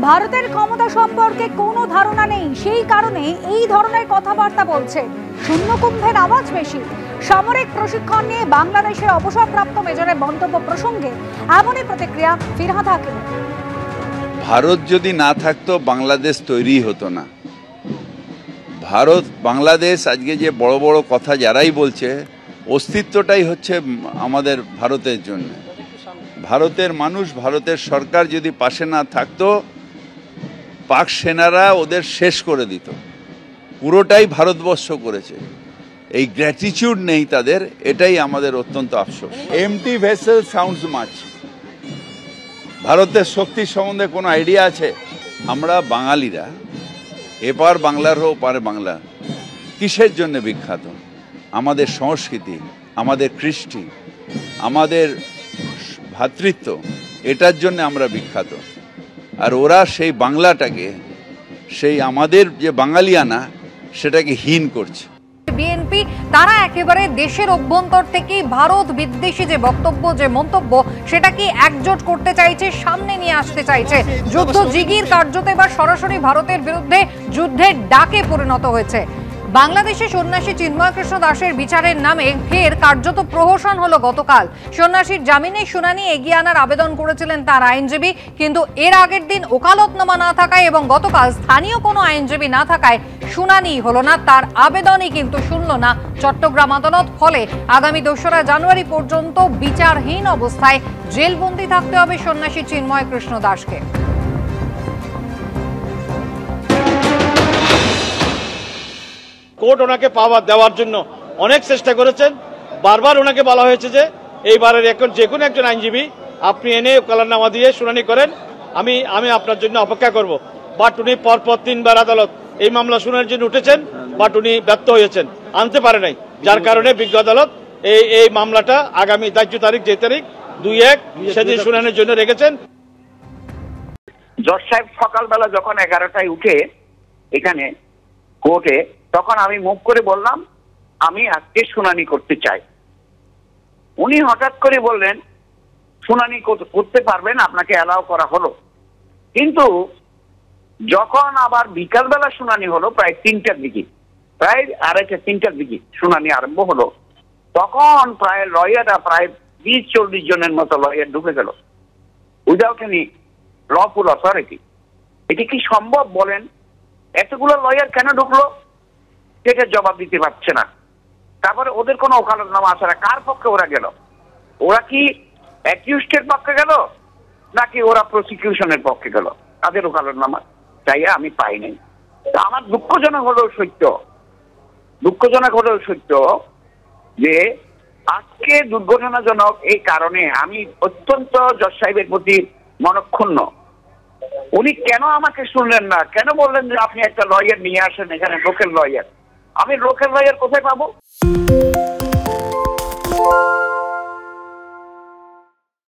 ভারতের ক্ষমতা সম্পর্কে কোনো ধারণা নেই, সেই কারণে এই ধরনের কথাবার্তা বলছে। শূন্যকুম্ভের আওয়াজ বেশি। সামরিক প্রশিক্ষণ নিয়ে বাংলাদেশের অবসরপ্রাপ্ত মেজরের মন্তব্য প্রসঙ্গে এমনই প্রতিক্রিয়া ফিরহাদ হাকিমের। ভারত যদি না থাকতো বাংলাদেশ তৈরি হতো না। ভারত বাংলাদেশ আজকে যে বড় বড় কথা যারাই বলছে, অস্তিত্বটাই হচ্ছে আমাদের ভারতের জন্য। ভারতের মানুষ, ভারতের সরকার যদি পাশে না থাকতো, পাক সেনারা ওদের শেষ করে দিত। পুরোটাই ভারতবর্ষ করেছে। এই গ্র্যাটিটিউড নেই তাদের, এটাই আমাদের অত্যন্ত আফসোস। Empty vessel sounds much. ভারতের শক্তি সম্বন্ধে কোনো আইডিয়া আছে? আমরা বাঙালিরা এপার বাংলার হোক ওপারে বাংলা, কিসের জন্য বিখ্যাত? আমাদের সংস্কৃতি, আমাদের কৃষ্টি, আমাদের ভ্রাতৃত্ব, এটার জন্য আমরা বিখ্যাত। আর ওরা সেই বাংলাটাকে, সেই আমাদের যে বাঙালিয়ানা, সেটাকে হীন করছে। বিএনপি তারা একেবারে দেশের অভ্যন্তর থেকেই ভারত বিদ্বেষী যে বক্তব্য, যে মন্তব্য, সেটাকে একজোট করতে চাইছে, সামনে নিয়ে আসতে চাইছে। যুদ্ধ জিগির কার্যত এবার সরাসরি ভারতের বিরুদ্ধে যুদ্ধের ডাকে পরিণত হয়েছে। বাংলাদেশে সন্ন্যাসী চিন্ময় কৃষ্ণ দাসের বিচারের নামে ফের কার্যত প্রহসন হলো গতকাল। সন্ন্যাসীর জামিনের শুনানি এগিয়ে আনার আবেদন করেছিলেন তার আইনজীবী, কিন্তু এর আগের দিন ওকালতনামা না থাকায় এবং গতকাল স্থানীয় কোনো আইনজীবী না থাকায় শুনানি হলো না। তার আবেদনই কিন্তু শুনল না চট্টগ্রাম আদালত। ফলে আগামী ২রা জানুয়ারি পর্যন্ত বিচারহীন অবস্থায় জেলবন্দি থাকতে হবে সন্ন্যাসী চিন্ময় কৃষ্ণ দাসকে। কোর্ট ওনাকে পাওয়ার দেওয়ার জন্য অনেক চেষ্টা করেছেন। বারবার ওনাকে বলা হয়েছে যে এইবারের এখন যে কোনো একজন আইনজীবী আপনি এনে ওকালতনামা দিয়ে শুনানি করেন, আমি আপনার জন্য অপেক্ষা করব। বাট উনি পরপর 3বার আদালত এই মামলা শুনানির জন্য উঠেছেন, বাট উনি ব্যর্থ হয়েছেন, আনতে পারে নাই। যার কারণে বিজ্ঞ আদালত এই মামলাটা আগামী ধার্য তারিখ, যে তারিখ 2/1 সেদিন শুনানির জন্য রেখেছেন। জজ সাহেব সকালবেলা যখন 11টায় উঠে এখানে কোর্টে, তখন আমি মুখ করে বললাম আমি আজকে শুনানি করতে চাই। উনি হঠাৎ করে বললেন শুনানি করতে পারবেন, আপনাকে অ্যালাউ করা হলো। কিন্তু যখন আবার বিকালবেলা শুনানি হলো, প্রায় 3টার দিকে, প্রায় 2:30-3টার দিকে শুনানি আরম্ভ হলো, তখন প্রায় লয়াররা প্রায় 20-40 জনের মতো লয়ার ঢুকে গেল উইদাউট এনি লফুল অথরিটি। এটি কি সম্ভব বলেন? এতগুলো লয়ার কেন ঢুকলো সেটা জবাব দিতে পারছে না। তারপরে ওদের কোনো ওকালতনামা আছে না। কার পক্ষে ওরা গেল? ওরা কি অ্যাকিউজডের পক্ষে গেল নাকি ওরা প্রসিকিউশনের পক্ষে গেল? তাদের ওকালতনামা চাইয়া আমি পাই নাই। আমার দুঃখজনক হলেও সত্য যে আজকে দুর্ঘটনাজনক এই কারণে আমি অত্যন্ত জজ সাহেবের প্রতি মনক্ষুণ্ণ। উনি কেন আমাকে শুনলেন না? কেন বললেন যে আপনি একটা লয়ার নিয়ে আসেন এখানে, লোকাল লয়ার? আমি লোকাল লয়ার কোথায় পাবো?